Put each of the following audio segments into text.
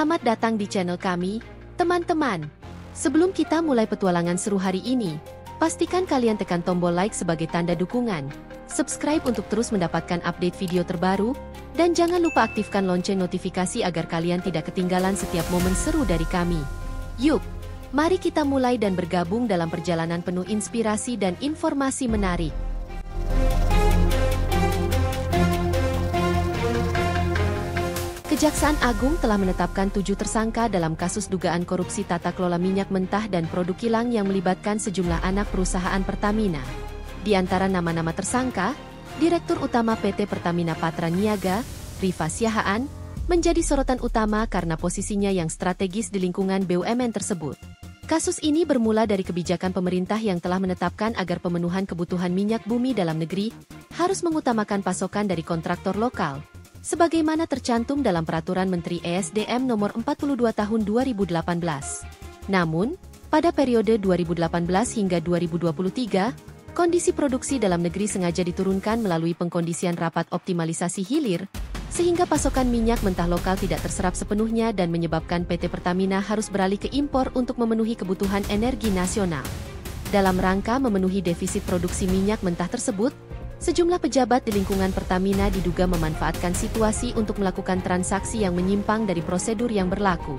Selamat datang di channel kami, teman-teman. Sebelum kita mulai petualangan seru hari ini, pastikan kalian tekan tombol like sebagai tanda dukungan, subscribe untuk terus mendapatkan update video terbaru, dan jangan lupa aktifkan lonceng notifikasi agar kalian tidak ketinggalan setiap momen seru dari kami. Yuk, mari kita mulai dan bergabung dalam perjalanan penuh inspirasi dan informasi menarik. Kejaksaan Agung telah menetapkan 7 tersangka dalam kasus dugaan korupsi tata kelola minyak mentah dan produk kilang yang melibatkan sejumlah anak perusahaan Pertamina. Di antara nama-nama tersangka, Direktur Utama PT Pertamina Patra Niaga, Rifa Siahaan, menjadi sorotan utama karena posisinya yang strategis di lingkungan BUMN tersebut. Kasus ini bermula dari kebijakan pemerintah yang telah menetapkan agar pemenuhan kebutuhan minyak bumi dalam negeri harus mengutamakan pasokan dari kontraktor lokal, sebagaimana tercantum dalam Peraturan Menteri ESDM Nomor 42 Tahun 2018. Namun, pada periode 2018 hingga 2023, kondisi produksi dalam negeri sengaja diturunkan melalui pengkondisian rapat optimalisasi hilir, sehingga pasokan minyak mentah lokal tidak terserap sepenuhnya dan menyebabkan PT Pertamina harus beralih ke impor untuk memenuhi kebutuhan energi nasional. Dalam rangka memenuhi defisit produksi minyak mentah tersebut, sejumlah pejabat di lingkungan Pertamina diduga memanfaatkan situasi untuk melakukan transaksi yang menyimpang dari prosedur yang berlaku.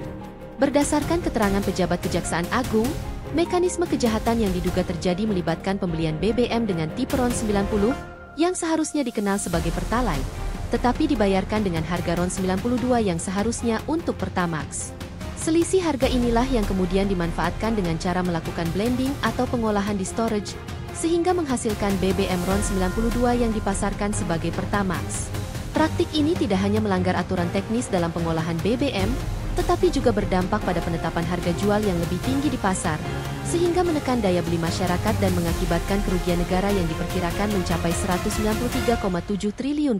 Berdasarkan keterangan pejabat Kejaksaan Agung, mekanisme kejahatan yang diduga terjadi melibatkan pembelian BBM dengan tipe RON 90 yang seharusnya dikenal sebagai Pertalite, tetapi dibayarkan dengan harga RON 92 yang seharusnya untuk Pertamax. Selisih harga inilah yang kemudian dimanfaatkan dengan cara melakukan blending atau pengolahan di storage, sehingga menghasilkan BBM RON 92 yang dipasarkan sebagai Pertamax. Praktik ini tidak hanya melanggar aturan teknis dalam pengolahan BBM, tetapi juga berdampak pada penetapan harga jual yang lebih tinggi di pasar, sehingga menekan daya beli masyarakat dan mengakibatkan kerugian negara yang diperkirakan mencapai Rp193,7 triliun.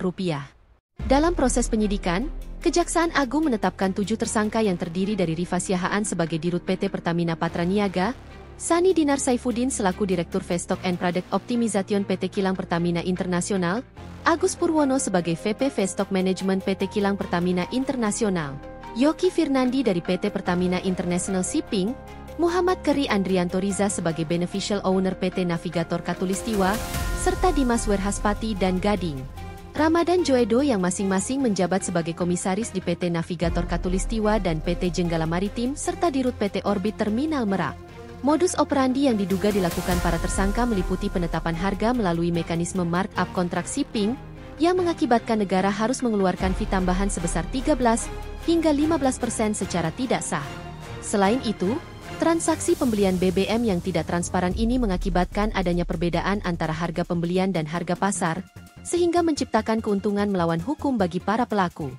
Dalam proses penyidikan, Kejaksaan Agung menetapkan 7 tersangka yang terdiri dari Rifa Siahaan sebagai Dirut PT Pertamina Patra Niaga, Sani Dinar Saifuddin selaku Direktur Festock and Product Optimization PT Kilang Pertamina Internasional, Agus Purwono sebagai VP Festock Management PT Kilang Pertamina Internasional, Yoki Firnandi dari PT Pertamina International Shipping, Muhammad Keri Andrianto Riza sebagai Beneficial Owner PT Navigator Katulistiwa, serta Dimas Werhaspati dan Gading Ramadan Joedo yang masing-masing menjabat sebagai Komisaris di PT Navigator Katulistiwa dan PT Jenggala Maritim serta Dirut PT Orbit Terminal Merak. Modus operandi yang diduga dilakukan para tersangka meliputi penetapan harga melalui mekanisme markup kontrak shipping, yang mengakibatkan negara harus mengeluarkan fee tambahan sebesar 13 hingga 15% secara tidak sah. Selain itu, transaksi pembelian BBM yang tidak transparan ini mengakibatkan adanya perbedaan antara harga pembelian dan harga pasar, sehingga menciptakan keuntungan melawan hukum bagi para pelaku.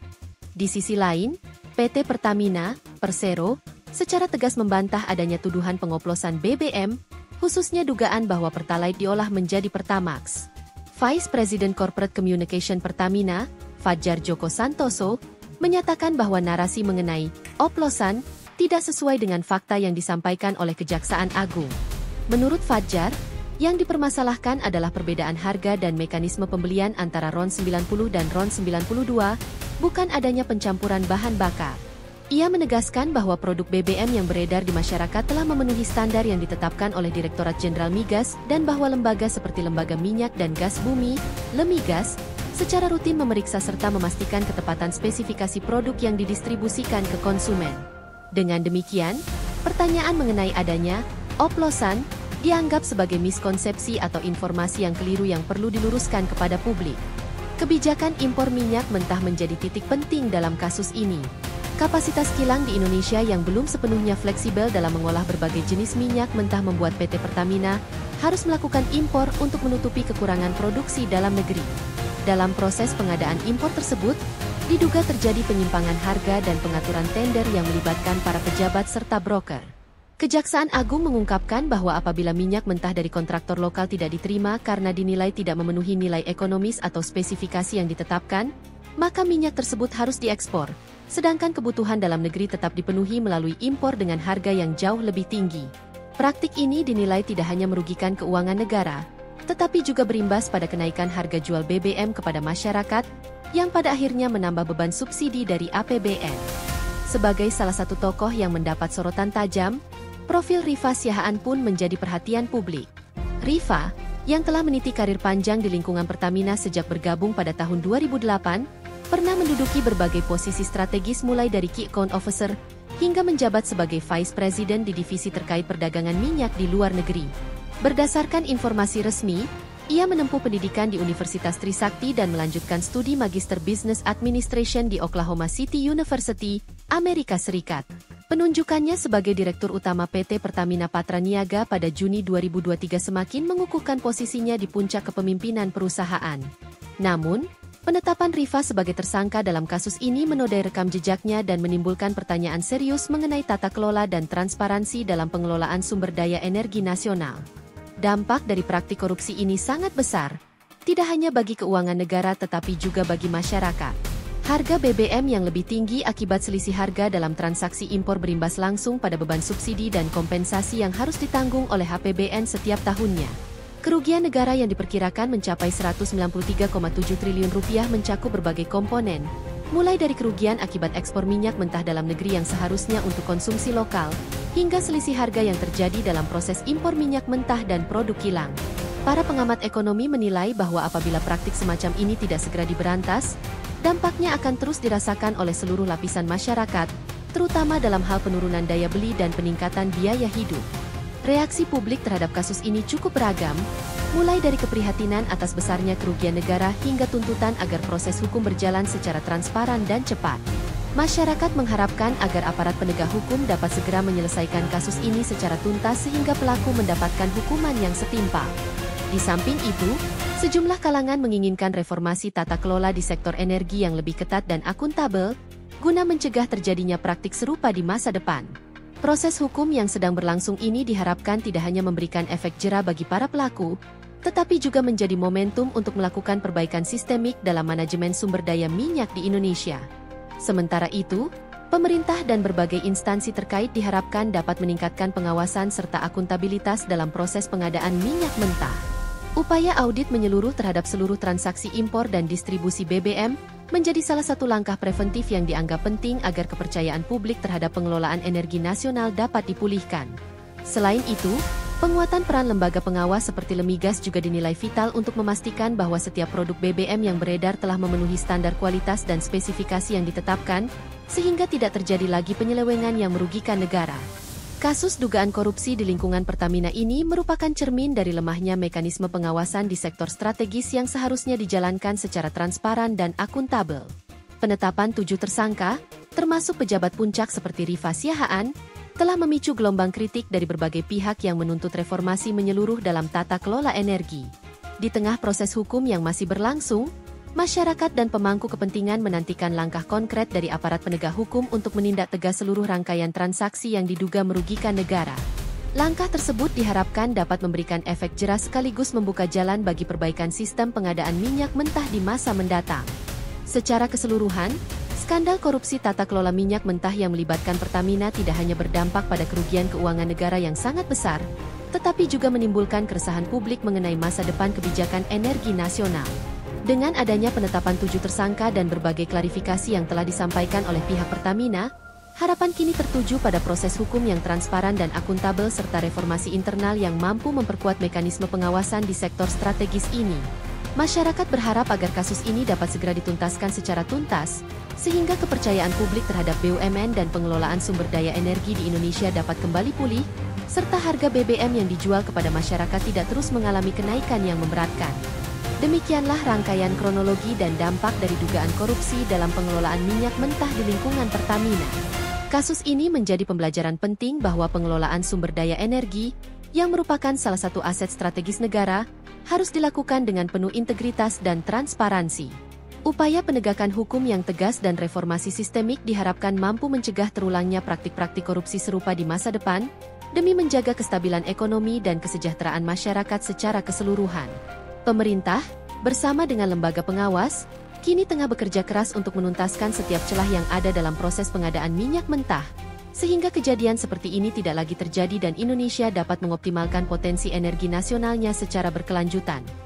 Di sisi lain, PT Pertamina, Persero, secara tegas membantah adanya tuduhan pengoplosan BBM, khususnya dugaan bahwa Pertalite diolah menjadi Pertamax. Vice President Corporate Communication Pertamina, Fajar Joko Santoso, menyatakan bahwa narasi mengenai oplosan tidak sesuai dengan fakta yang disampaikan oleh Kejaksaan Agung. Menurut Fajar, yang dipermasalahkan adalah perbedaan harga dan mekanisme pembelian antara RON 90 dan RON 92, bukan adanya pencampuran bahan bakar. Ia menegaskan bahwa produk BBM yang beredar di masyarakat telah memenuhi standar yang ditetapkan oleh Direktorat Jenderal Migas dan bahwa lembaga seperti Lembaga Minyak dan Gas Bumi, Lemigas, secara rutin memeriksa serta memastikan ketepatan spesifikasi produk yang didistribusikan ke konsumen. Dengan demikian, pertanyaan mengenai adanya oplosan dianggap sebagai miskonsepsi atau informasi yang keliru yang perlu diluruskan kepada publik. Kebijakan impor minyak mentah menjadi titik penting dalam kasus ini. Kapasitas kilang di Indonesia yang belum sepenuhnya fleksibel dalam mengolah berbagai jenis minyak mentah membuat PT Pertamina harus melakukan impor untuk menutupi kekurangan produksi dalam negeri. Dalam proses pengadaan impor tersebut, diduga terjadi penyimpangan harga dan pengaturan tender yang melibatkan para pejabat serta broker. Kejaksaan Agung mengungkapkan bahwa apabila minyak mentah dari kontraktor lokal tidak diterima karena dinilai tidak memenuhi nilai ekonomis atau spesifikasi yang ditetapkan, maka minyak tersebut harus diekspor, sedangkan kebutuhan dalam negeri tetap dipenuhi melalui impor dengan harga yang jauh lebih tinggi. Praktik ini dinilai tidak hanya merugikan keuangan negara, tetapi juga berimbas pada kenaikan harga jual BBM kepada masyarakat, yang pada akhirnya menambah beban subsidi dari APBN. Sebagai salah satu tokoh yang mendapat sorotan tajam, profil Rifa Siahaan pun menjadi perhatian publik. Rifa, yang telah meniti karir panjang di lingkungan Pertamina sejak bergabung pada tahun 2008, pernah menduduki berbagai posisi strategis mulai dari Key Account Officer hingga menjabat sebagai Vice President di divisi terkait perdagangan minyak di luar negeri. Berdasarkan informasi resmi, ia menempuh pendidikan di Universitas Trisakti dan melanjutkan studi Magister Business Administration di Oklahoma City University, Amerika Serikat. Penunjukannya sebagai Direktur Utama PT Pertamina Patraniaga pada Juni 2023 semakin mengukuhkan posisinya di puncak kepemimpinan perusahaan. Namun, penetapan Rifa sebagai tersangka dalam kasus ini menodai rekam jejaknya dan menimbulkan pertanyaan serius mengenai tata kelola dan transparansi dalam pengelolaan sumber daya energi nasional. Dampak dari praktik korupsi ini sangat besar, tidak hanya bagi keuangan negara tetapi juga bagi masyarakat. Harga BBM yang lebih tinggi akibat selisih harga dalam transaksi impor berimbas langsung pada beban subsidi dan kompensasi yang harus ditanggung oleh APBN setiap tahunnya. Kerugian negara yang diperkirakan mencapai Rp193,7 triliun mencakup berbagai komponen, mulai dari kerugian akibat ekspor minyak mentah dalam negeri yang seharusnya untuk konsumsi lokal, hingga selisih harga yang terjadi dalam proses impor minyak mentah dan produk kilang. Para pengamat ekonomi menilai bahwa apabila praktik semacam ini tidak segera diberantas, dampaknya akan terus dirasakan oleh seluruh lapisan masyarakat, terutama dalam hal penurunan daya beli dan peningkatan biaya hidup. Reaksi publik terhadap kasus ini cukup beragam, mulai dari keprihatinan atas besarnya kerugian negara hingga tuntutan agar proses hukum berjalan secara transparan dan cepat. Masyarakat mengharapkan agar aparat penegak hukum dapat segera menyelesaikan kasus ini secara tuntas sehingga pelaku mendapatkan hukuman yang setimpal. Di samping itu, sejumlah kalangan menginginkan reformasi tata kelola di sektor energi yang lebih ketat dan akuntabel, guna mencegah terjadinya praktik serupa di masa depan. Proses hukum yang sedang berlangsung ini diharapkan tidak hanya memberikan efek jera bagi para pelaku, tetapi juga menjadi momentum untuk melakukan perbaikan sistemik dalam manajemen sumber daya minyak di Indonesia. Sementara itu, pemerintah dan berbagai instansi terkait diharapkan dapat meningkatkan pengawasan serta akuntabilitas dalam proses pengadaan minyak mentah. Upaya audit menyeluruh terhadap seluruh transaksi impor dan distribusi BBM menjadi salah satu langkah preventif yang dianggap penting agar kepercayaan publik terhadap pengelolaan energi nasional dapat dipulihkan. Selain itu, penguatan peran lembaga pengawas seperti Lemigas juga dinilai vital untuk memastikan bahwa setiap produk BBM yang beredar telah memenuhi standar kualitas dan spesifikasi yang ditetapkan, sehingga tidak terjadi lagi penyelewengan yang merugikan negara. Kasus dugaan korupsi di lingkungan Pertamina ini merupakan cermin dari lemahnya mekanisme pengawasan di sektor strategis yang seharusnya dijalankan secara transparan dan akuntabel. Penetapan 7 tersangka, termasuk pejabat puncak seperti Rifa Siahaan, telah memicu gelombang kritik dari berbagai pihak yang menuntut reformasi menyeluruh dalam tata kelola energi. Di tengah proses hukum yang masih berlangsung, masyarakat dan pemangku kepentingan menantikan langkah konkret dari aparat penegak hukum untuk menindak tegas seluruh rangkaian transaksi yang diduga merugikan negara. Langkah tersebut diharapkan dapat memberikan efek jera sekaligus membuka jalan bagi perbaikan sistem pengadaan minyak mentah di masa mendatang. Secara keseluruhan, skandal korupsi tata kelola minyak mentah yang melibatkan Pertamina tidak hanya berdampak pada kerugian keuangan negara yang sangat besar, tetapi juga menimbulkan keresahan publik mengenai masa depan kebijakan energi nasional. Dengan adanya penetapan 7 tersangka dan berbagai klarifikasi yang telah disampaikan oleh pihak Pertamina, harapan kini tertuju pada proses hukum yang transparan dan akuntabel serta reformasi internal yang mampu memperkuat mekanisme pengawasan di sektor strategis ini. Masyarakat berharap agar kasus ini dapat segera dituntaskan secara tuntas, sehingga kepercayaan publik terhadap BUMN dan pengelolaan sumber daya energi di Indonesia dapat kembali pulih, serta harga BBM yang dijual kepada masyarakat tidak terus mengalami kenaikan yang memberatkan. Demikianlah rangkaian kronologi dan dampak dari dugaan korupsi dalam pengelolaan minyak mentah di lingkungan Pertamina. Kasus ini menjadi pembelajaran penting bahwa pengelolaan sumber daya energi, yang merupakan salah satu aset strategis negara, harus dilakukan dengan penuh integritas dan transparansi. Upaya penegakan hukum yang tegas dan reformasi sistemik diharapkan mampu mencegah terulangnya praktik-praktik korupsi serupa di masa depan, demi menjaga kestabilan ekonomi dan kesejahteraan masyarakat secara keseluruhan. Pemerintah, bersama dengan lembaga pengawas, kini tengah bekerja keras untuk menuntaskan setiap celah yang ada dalam proses pengadaan minyak mentah, sehingga kejadian seperti ini tidak lagi terjadi dan Indonesia dapat mengoptimalkan potensi energi nasionalnya secara berkelanjutan.